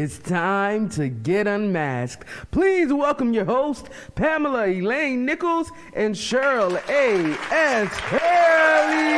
It's time to get unmasked. Please welcome your host, Pamela Elaine Nichols and Cheryl A.S. Hurley.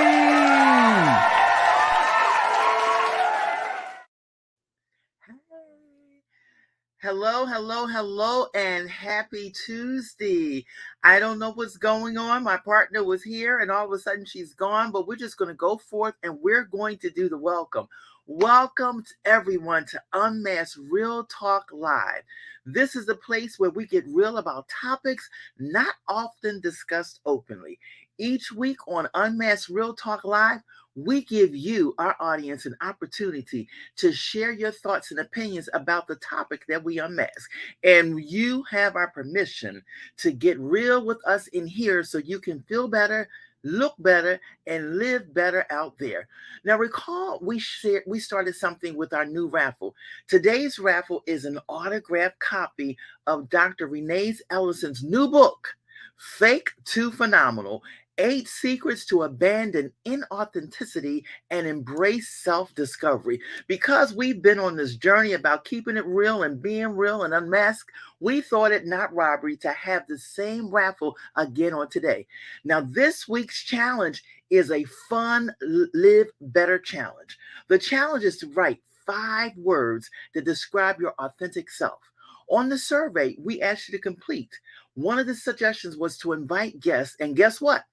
Hello, hello, hello, and happy Tuesday. I don't know what's going on. My partner was here and all of a sudden she's gone, but we're just going to go forth and we're going to do the welcome. Welcome to everyone to Unmasked Real Talk Live. This is a place where we get real about topics not often discussed openly. Each week on Unmasked Real Talk Live, we give you, our audience, an opportunity to share your thoughts and opinions about the topic that we unmask. And you have our permission to get real with us in here so you can feel better, look better, and live better out there. Now, recall we started something with our new raffle. Today's raffle is an autographed copy of Dr. Renee Ellison's new book, Fake to Phenomenal: 8 Secrets to Abandon Inauthenticity and Embrace Self-Discovery. Because we've been on this journey about keeping it real and being real and unmasked, we thought it not robbery to have the same raffle again on today. Now, this week's challenge is a fun Live Better challenge. The challenge is to write 5 words to describe your authentic self. On the survey, we asked you to complete. One of the suggestions was to invite guests, and guess what?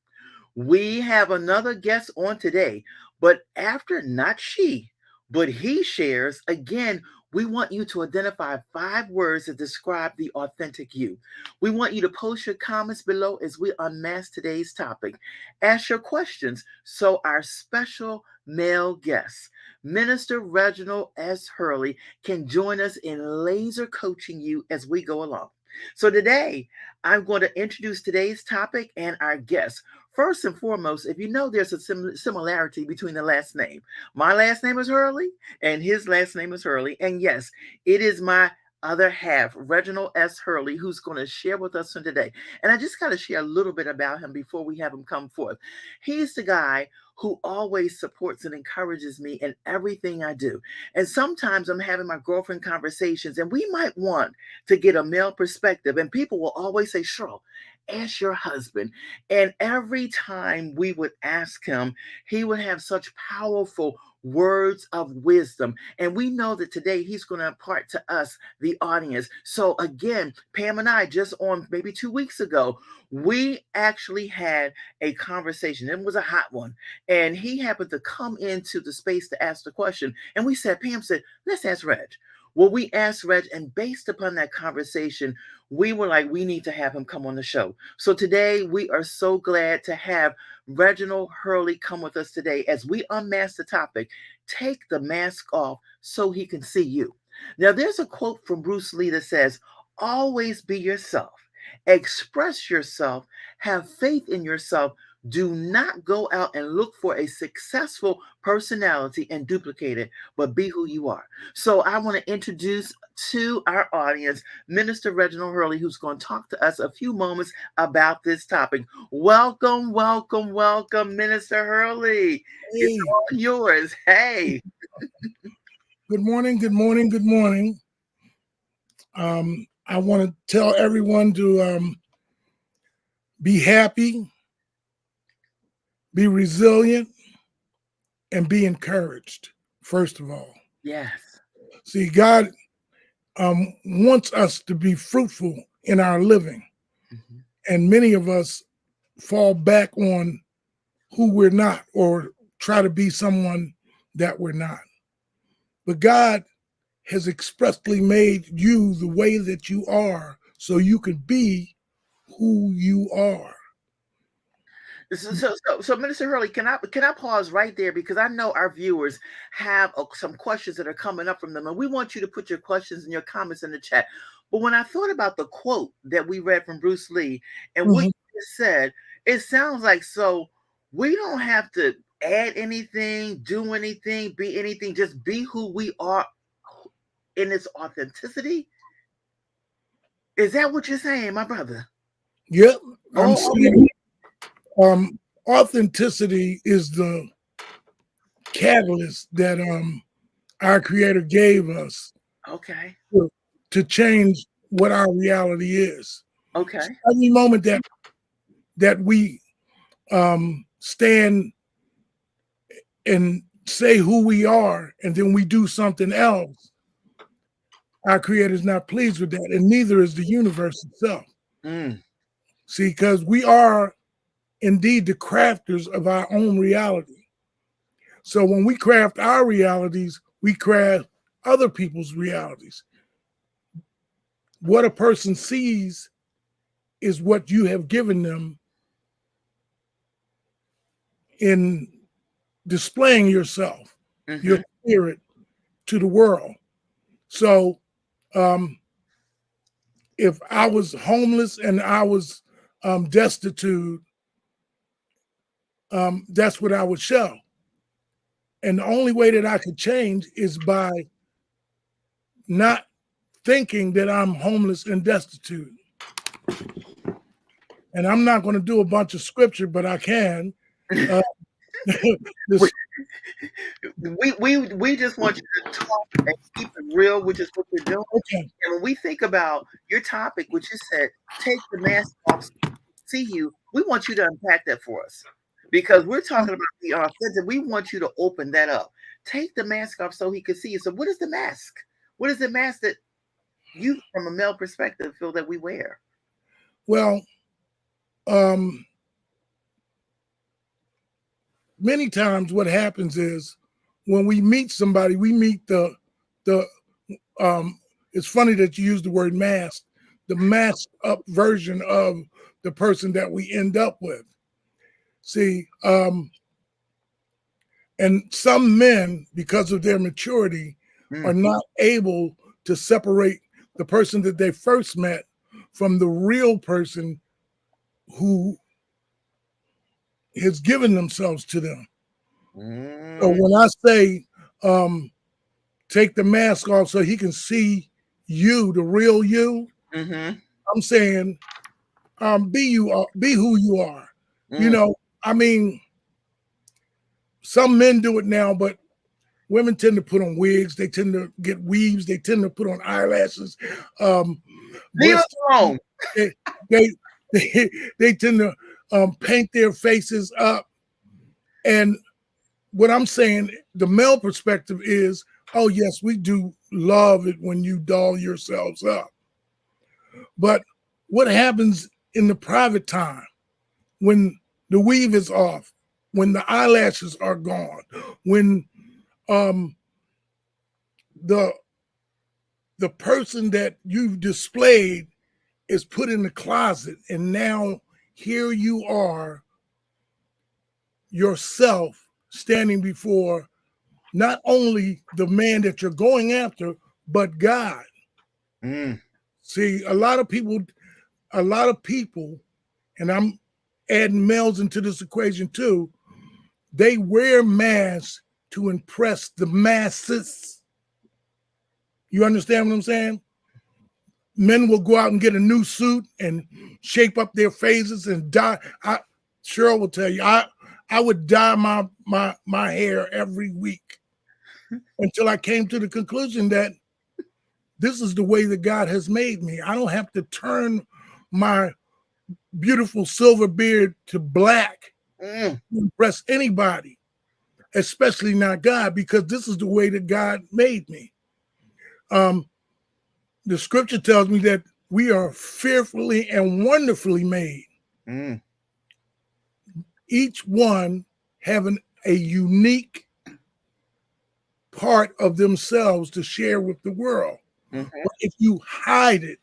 We have another guest on today, but after not she, but he shares, again, we want you to identify 5 words that describe the authentic you. We want you to post your comments below as we unmask today's topic. Ask your questions so our special male guest, Minister Reginald S. Hurley, can join us in laser coaching you as we go along. So today, I'm going to introduce today's topic and our guest. First and foremost, if you know there's a similarity between the last name. My last name is Hurley and his last name is Hurley. And yes, it is my other half, Reginald S. Hurley, who's going to share with us today. And I just got to share a little bit about him before we have him come forth. He's the guy who always supports and encourages me in everything I do. And sometimes I'm having my girlfriend conversations and we might want to get a male perspective. And people will always say, Cheryl, ask your husband. And every time we would ask him, he would have such powerful words of wisdom. And we know that today he's going to impart to us, the audience. So again, Pam and I, just on maybe 2 weeks ago, we actually had a conversation. It was a hot one. And he happened to come into the space to ask the question. And we said, Pam said, let's ask Reg. Well, we asked Reg, and based upon that conversation, we were like, we need to have him come on the show. So today, we are so glad to have Reginald Hurley come with us today as we unmask the topic, Take the Mask Off so he can see you. Now, there's a quote from Bruce Lee that says, always be yourself, express yourself, have faith in yourself. Do not go out and look for a successful personality and duplicate it, but be who you are. So I want to introduce to our audience, Minister Reginald Hurley, who's going to talk to us a few moments about this topic. Welcome, welcome, welcome, Minister Hurley. Hey. It's all yours. Hey. Good morning, good morning, good morning. I want to tell everyone to be happy, be resilient, and be encouraged, first of all. Yes. See, God wants us to be fruitful in our living. Mm-hmm. And many of us fall back on who we're not or try to be someone that we're not. But God has expressly made you the way that you are so you can be who you are. So, Minister Hurley, can I pause right there, because I know our viewers have some questions that are coming up from them, and we want you to put your questions and your comments in the chat. But when I thought about the quote that we read from Bruce Lee and what you just said, it sounds like, so we don't have to add anything, do anything, be anything, just be who we are in its authenticity. Is that what you're saying, my brother? Yep. I'm saying authenticity is the catalyst that our Creator gave us Okay. to change what our reality is. Okay. Every moment that we stand and say who we are, and then we do something else, our creator is not pleased with that, and neither is the universe itself. Mm. See, because we are indeed the crafters of our own reality. So when we craft our realities, we craft other people's realities. What a person sees is what you have given them in displaying yourself, your Mm-hmm. spirit to the world. So if I was homeless and I was destitute, that's what I would show. And the only way that I could change is by not thinking that I'm homeless and destitute. And I'm not going to do a bunch of scripture, but I can. Uh, this, we just want you to talk and keep it real, which is what you're doing. okay. And when we think about your topic, which you said, take the mask off so we can see you, we want you to unpack that for us. Because we're talking about the authentic. We want you to open that up. Take the mask off so he can see you. So what is the mask? What is the mask that you, from a male perspective, feel that we wear? Well, many times what happens is when we meet somebody, we meet the it's funny that you use the word mask, the masked up version of the person that we end up with. See, and some men, because of their maturity, are not able to separate the person that they first met from the real person who has given themselves to them. So when I say take the mask off so he can see you, the real you, I'm saying be you are, be who you are. You know, I mean, some men do it now, but women tend to put on wigs. They tend to get weaves. They tend to put on eyelashes. Leave us alone. They, they, they tend to paint their faces up. And what I'm saying, the male perspective is, oh, yes, we do love it when you doll yourselves up. But what happens in the private time when the weave is off, when the eyelashes are gone, when the person that you've displayed is put in the closet, and now here you are yourself standing before not only the man that you're going after, but God. See, a lot of people, and I'm adding males into this equation too, they wear masks to impress the masses. You understand what I'm saying? Men will go out and get a new suit and shape up their faces and dye. Cheryl will tell you, I would dye my hair every week until I came to the conclusion that this is the way that God has made me. I don't have to turn my beautiful silver beard to black to impress anybody, especially not God, because this is the way that God made me. The scripture tells me that we are fearfully and wonderfully made. Each one having a unique part of themselves to share with the world. But if you hide it,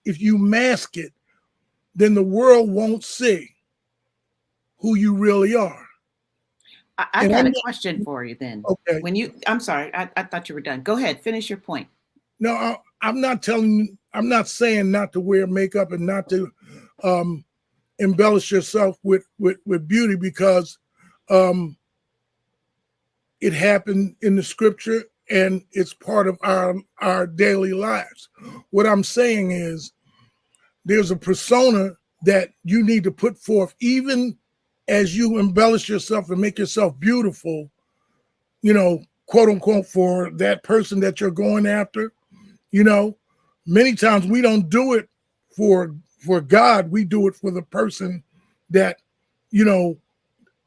if you mask it, then the world won't see who you really are. I got a question for you then. Okay. I'm sorry, I thought you were done. Go ahead, finish your point. No, I'm not saying not to wear makeup and not to embellish yourself with beauty, because it happened in the scripture and it's part of our daily lives. What I'm saying is there's a persona that you need to put forth, even as you embellish yourself and make yourself beautiful, you know, quote unquote, for that person that you're going after. You know, many times we don't do it for God. We do it for the person that, you know,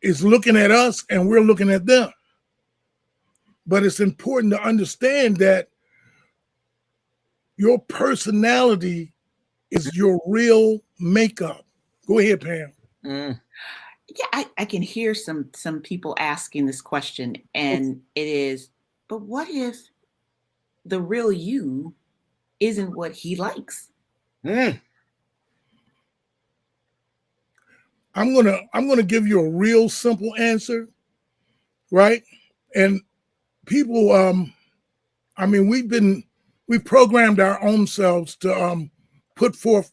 is looking at us and we're looking at them. But it's important to understand that your personality is your real makeup. Go ahead, Pam. Mm. Yeah, I can hear some people asking this question, and it is, but what if the real you isn't what he likes? Mm. I'm gonna give you a real simple answer, right? And people, I mean, we've programmed our own selves to put forth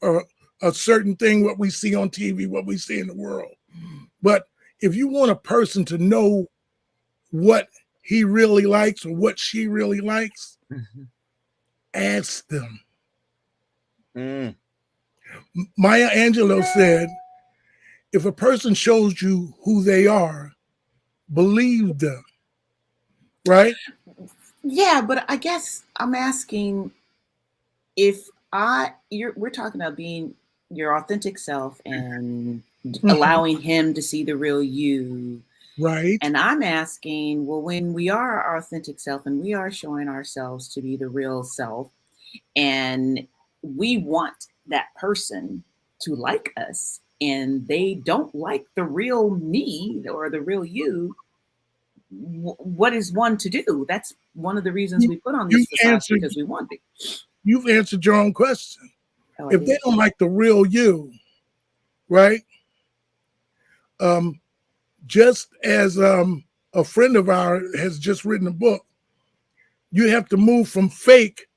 a certain thing, what we see on TV, what we see in the world. But if you want a person to know what he really likes or what she really likes, Mhm. ask them. Mm. Maya Angelou said, if a person shows you who they are, believe them, right? Yeah, but I guess I'm asking if we're talking about being your authentic self and Mhm. allowing him to see the real you. Right. And I'm asking, well, when we are our authentic self and we are showing ourselves to be the real self, and we want that person to like us, and they don't like the real me or the real you, what is one to do? That's one of the reasons You, we put on these you've facades, answered because we want it. you've answered your own question. Oh, I If they did. don't like the real you, right? Um, just as a friend of ours has just written a book, you have to move from fake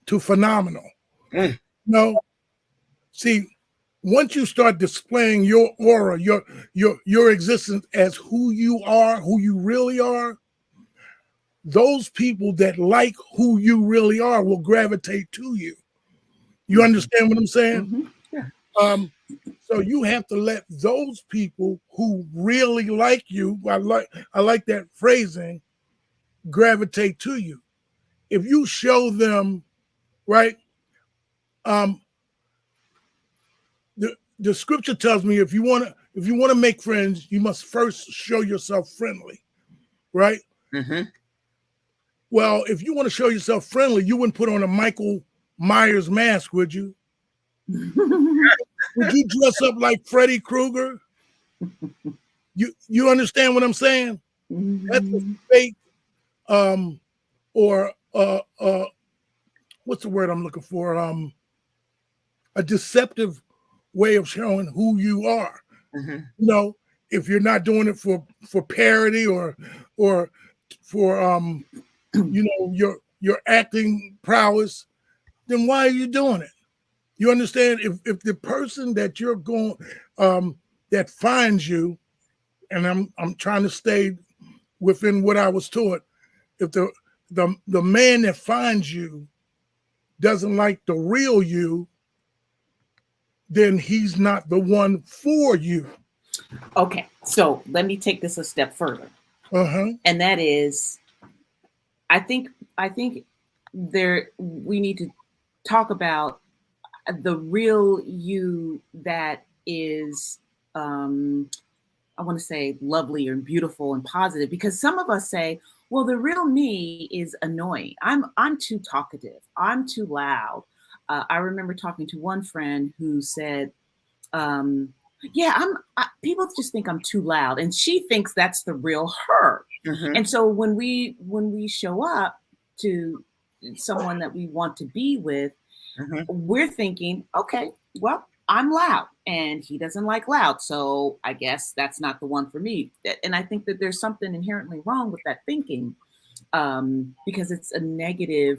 to phenomenal. Mm. No, see, once you start displaying your aura, your existence as who you are, who you really are, those people that like who you really are will gravitate to you. You Mhm. understand what I'm saying? Hmm. Yeah. Um, so you have to let those people who really like you, I like that phrasing, gravitate to you. If you show them, right, um, the scripture tells me if you want to make friends, you must first show yourself friendly, right? Mhm. Well, if you want to show yourself friendly, you wouldn't put on a Michael Myers mask, would you? Would you dress up like Freddy Krueger? You understand what I'm saying? That's a Mhm. fake or what's the word I'm looking for? A deceptive way of showing who you are. Mhm. You know, if you're not doing it for parody or for you know your acting prowess, then why are you doing it? You understand? If the person that you're going that finds you, and I'm trying to stay within what I was taught, if the man that finds you doesn't like the real you, then he's not the one for you. Okay, so let me take this a step further, Uh-huh. and that is, I think I think there we need to talk about the real you that is, I want to say, lovely and beautiful and positive, because some of us say, well, the real me is annoying. I'm too talkative. I'm too loud. I remember talking to one friend who said, um, yeah, people just think I'm too loud, and she thinks that's the real her. Mhm. And so when we show up to someone that we want to be with, Mhm. we're thinking, okay, well, I'm loud and he doesn't like loud, so I guess that's not the one for me. And I think that there's something inherently wrong with that thinking, because it's a negative.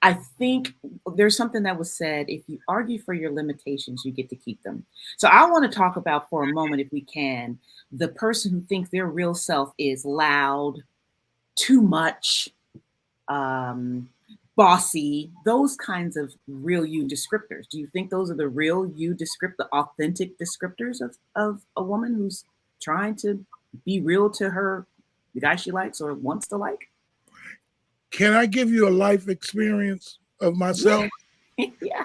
I think there's something that was said: if you argue for your limitations, you get to keep them. So I want to talk about, for a moment, if we can, the person who thinks their real self is loud, too much, um, bossy, those kinds of real you descriptors. Do you think those are the real you the authentic descriptors of a woman who's trying to be real to her, the guy she likes or wants to like? Can I give you a life experience of myself? Yeah.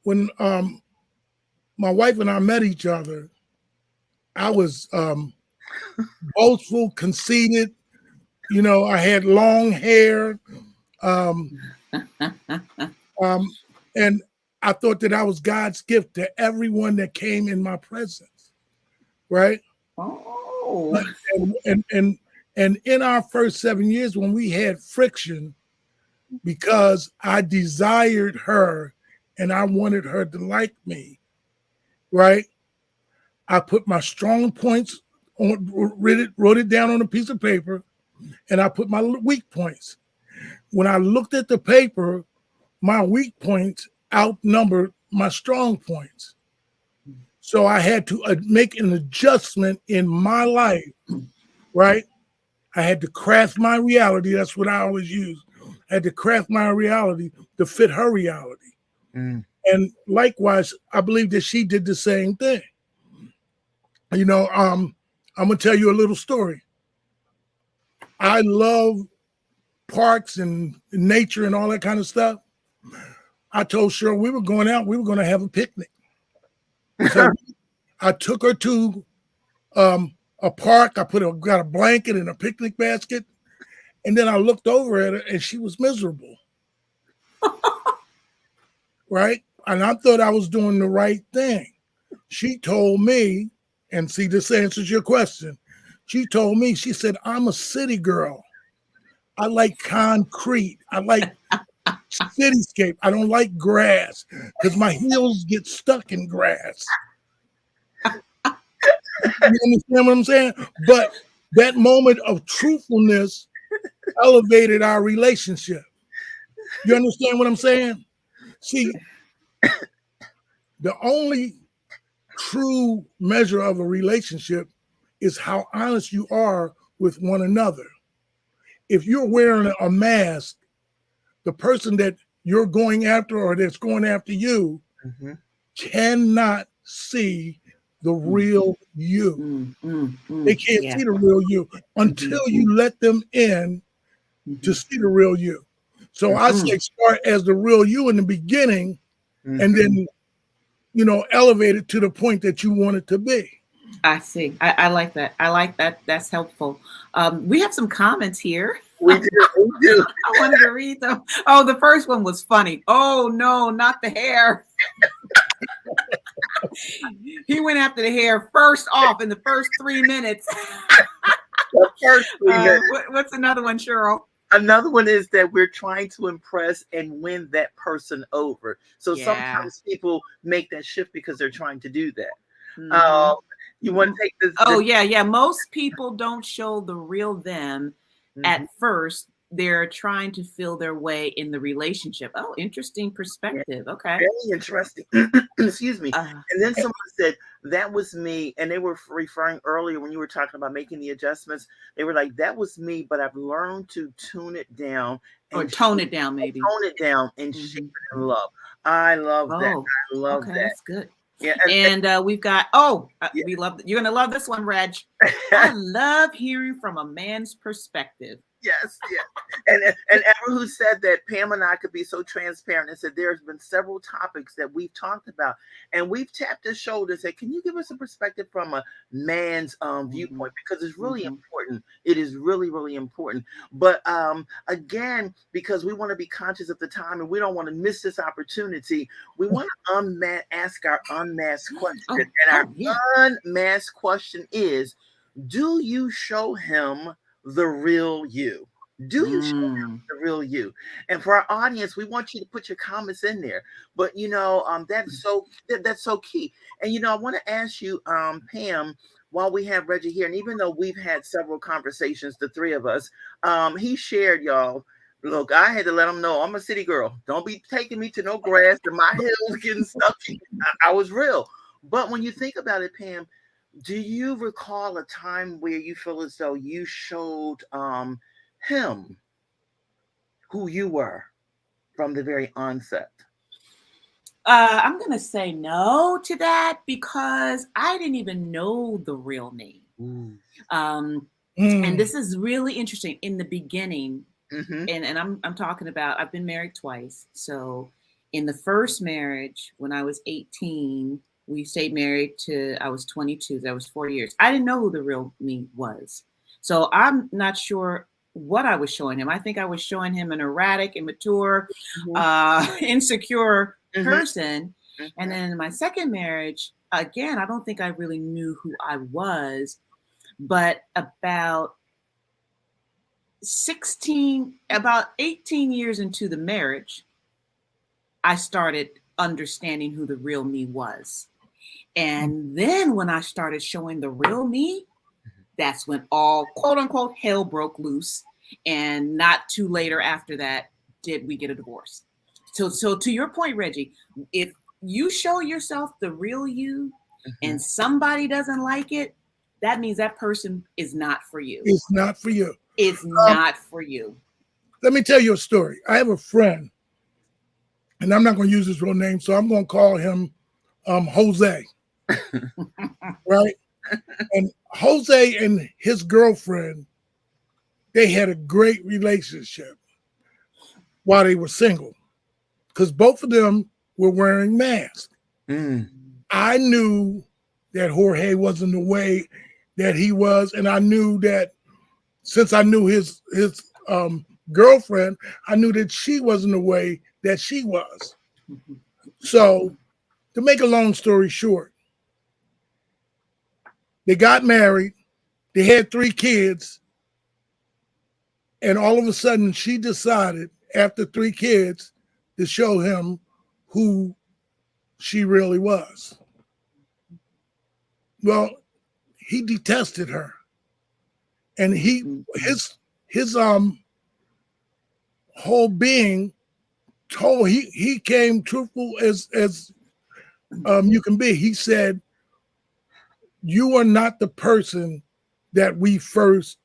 When my wife and I met each other, I was boastful, conceited. You know, I had long hair. Um, and I thought that I was God's gift to everyone that came in my presence, right? Oh. And in our first 7 years, when we had friction, because I desired her and I wanted her to like me, right? I put my strong points on, wrote it down on a piece of paper, and I put my weak points. When I looked at the paper, my weak points outnumbered my strong points. So I had to make an adjustment in my life, right? I had to craft my reality. That's what I always use. I had to craft my reality to fit her reality. Mm. And likewise, I believe that she did the same thing. You know, I'm gonna tell you a little story. I love parks and nature and all that kind of stuff. I told Cheryl we were going out, we were going to have a picnic. So I took her to a park. I got a blanket and a picnic basket, and then I looked over at her, and she was miserable. Right? And I thought I was doing the right thing. She told me, and see, this answers your question. She told me, she said, I'm a city girl. I like concrete. I like cityscape. I don't like grass because my heels get stuck in grass. You understand what I'm saying? But that moment of truthfulness elevated our relationship. You understand what I'm saying? See, the only true measure of a relationship is how honest you are with one another. If you're wearing a mask, the person that you're going after or that's going after you cannot see the real you. They can't see the real you until you let them in to see the real you. So I say start as the real you in the beginning and then, you know, elevate it to the point that you want it to be. I see. I like that. I like that. That's helpful. We have some comments here. We do. I wanted to read them. Oh, the first one was funny. Oh no, not the hair. He went after the hair first off in the first 3 minutes. What's another one, Cheryl? Another one is that we're trying to impress and win that person over. So sometimes people make that shift because they're trying to do that. You want to take this? Yeah. Most people don't show the real them at first. They're trying to feel their way in the relationship. Oh, interesting perspective. Okay. Very interesting. Excuse me. And then someone said, that was me. And they were referring earlier when you were talking about making the adjustments. They were like, that was me, but I've learned to tune it down. Or tone it down, maybe. Tone it down and shape it in love. I love that. I love that. That's good. Yeah, and we've got, we love, you're going to love this one, Reg. I love hearing from a man's perspective. Yes. And ever who said that Pam and I could be so transparent and said there's been several topics that we've talked about and we've tapped his shoulder and said, can you give us a perspective from a man's viewpoint? Because it's really important. It is really, really important. But again, because we want to be conscious of the time and we don't want to miss this opportunity, we want to ask our unmasked question. And our unmasked question is, do you show him the real you? Do you show them the real you? And for our audience, we want you to put your comments in there. But you know, that's so key. And you know, I want to ask you, Pam, while we have Reggie here, and even though we've had several conversations, the three of us, he shared, y'all. Look, I had to let him know I'm a city girl. Don't be taking me to no grass and my heels getting stuck. I was real. But when you think about it, Pam, do you recall a time where you feel as though you showed him who you were from the very onset? I'm going to say no to that because I didn't even know the real me. And this is really interesting. In the beginning, Mm-hmm. and I'm talking about, I've been married twice. So in the first marriage, when I was 18, we stayed married to I was 22. That was 4 years. I didn't know who the real me was. So I'm not sure what I was showing him. I think I was showing him an erratic, immature, insecure person. And then in my second marriage, again, I don't think I really knew who I was, but about 18 years into the marriage, I started understanding who the real me was. And then when I started showing the real me, that's when all quote unquote hell broke loose. And not too later after that, did we get a divorce. So to your point, Reggie, if you show yourself the real you and somebody doesn't like it, that means that person is not for you. It's not for you. It's not for you. Let me tell you a story. I have a friend, and I'm not going to use his real name, so I'm going to call him Jose. Right? And Jose and his girlfriend, they had a great relationship while they were single, because both of them were wearing masks. I knew that Jorge wasn't the way that he was, and I knew that since I knew his girlfriend, I knew that she wasn't the way that she was. So, to make a long story short, they got married, they had 3 kids, and all of a sudden she decided after 3 kids to show him who she really was. Well, he detested her. And his whole being told he came truthful as you can be. He said, "You are not the person that we first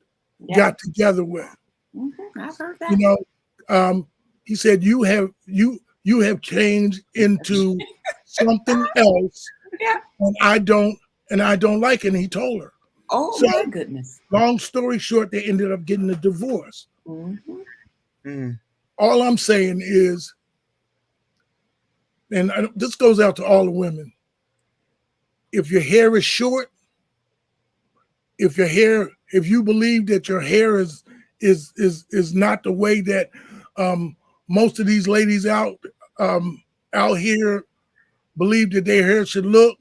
got together with." I've heard that. You know, he said, "You have changed into something else, and I don't like it." And he told her. Oh, so, my goodness. Long story short, they ended up getting a divorce. All I'm saying is, and this goes out to all the women, if your hair is short, if you believe that your hair is not the way that most of these ladies out here believe that their hair should look,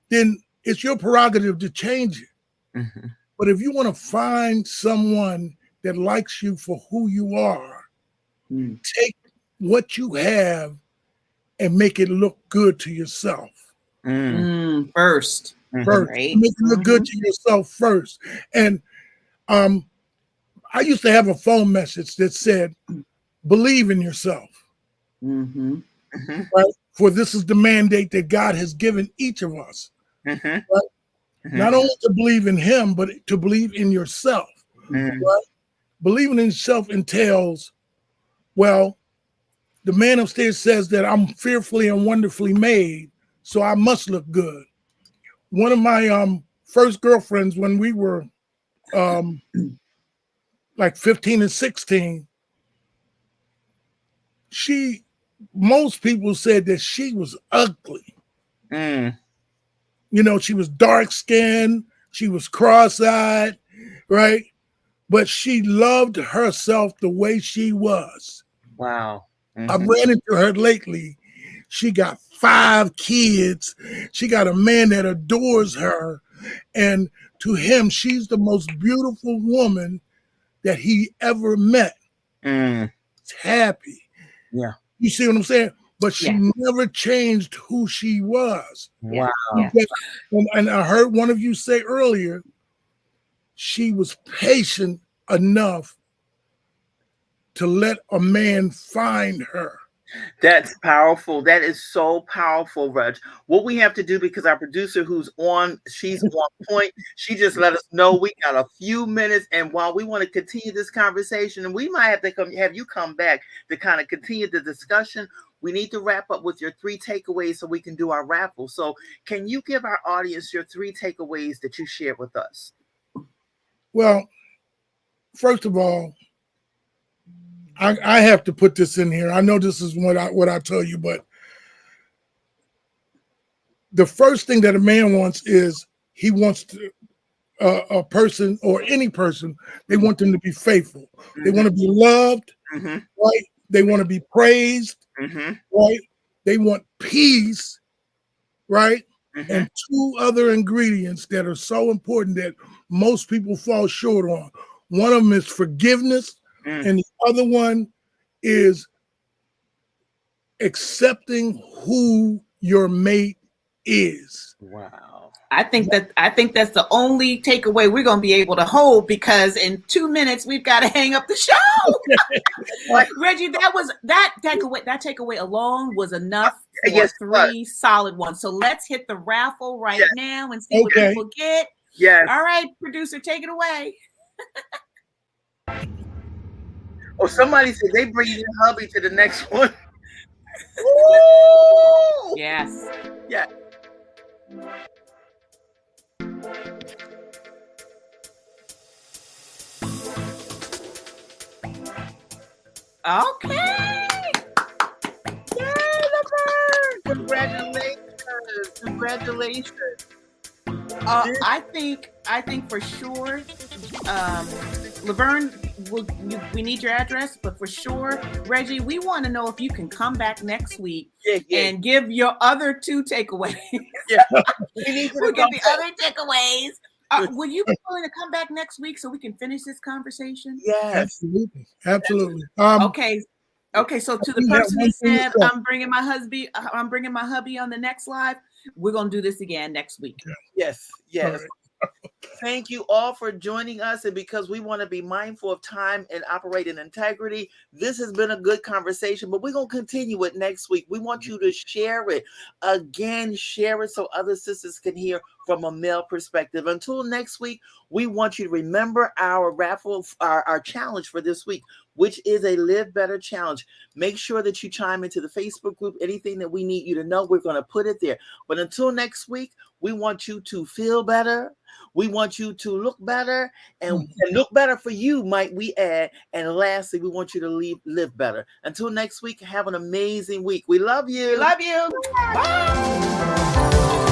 then it's your prerogative to change it. But if you want to find someone that likes you for who you are, take what you have and make it look good to yourself. First. Right? Make it look good to yourself first. And I used to have a phone message that said, "Believe in yourself." Right? For this is the mandate that God has given each of us. Right? Not only to believe in him, but to believe in yourself. Right? Believing in yourself entails, well, the man upstairs says that I'm fearfully and wonderfully made, so I must look good. One of my first girlfriends, when we were like 15 and 16, most people said that she was ugly. You know, she was dark-skinned, she was cross-eyed, right? But she loved herself the way she was. Wow. I ran into her lately. She got 5 kids. She got a man that adores her. And to him, she's the most beautiful woman that he ever met. He's happy. Yeah. You see what I'm saying? But she never changed who she was. Wow. And I heard one of you say earlier, she was patient enough to let a man find her. That's powerful. That is so powerful, Reg. What we have to do, because our producer she's on point. She just let us know we got a few minutes. And while we want to continue this conversation, and we might have to have you come back to kind of continue the discussion, we need to wrap up with your 3 takeaways so we can do our raffle. So can you give our audience your 3 takeaways that you shared with us? Well, first of all, I have to put this in here. I know this is what I tell you, but the first thing that a man wants is he wants to, a person or any person, they want them to be faithful. They want to be loved, right? They want to be praised, right? They want peace, right? And two other ingredients that are so important that most people fall short on. One of them is forgiveness, and the other one is accepting who your mate is. Wow. I think that's the only takeaway we're going to be able to hold, because in 2 minutes we've got to hang up the show. Reggie, that takeaway alone was enough for 3 solid ones. So let's hit the raffle right now and see what people get. Yes. All right, producer, take it away. Oh, somebody said they bring your hubby to the next one. Ooh! Yes. Yeah. Okay. Yay, Laverne! Congratulations. I think for sure, Laverne, we need your address, but for sure, Reggie, we want to know if you can come back next week and give your other 2 takeaways. Yeah, we'll get the other takeaways. Will you be willing to come back next week so we can finish this conversation? Yes, absolutely. Okay. So to the person who said I'm bringing my hubby on the next live, we're gonna do this again next week. Yes. Thank you all for joining us, and because we want to be mindful of time and operate in integrity, this has been a good conversation, but we're going to continue it next week. We want you to share it. Again, share it so other sisters can hear from a male perspective. Until next week, we want you to remember our raffle, our challenge for this week, which is a Live Better Challenge. Make sure that you chime into the Facebook group. Anything that we need you to know, we're going to put it there. But until next week, we want you to feel better. We want you to look better, and look better for you, might we add. And lastly, we want you to live better. Until next week, have an amazing week. We love you. Bye.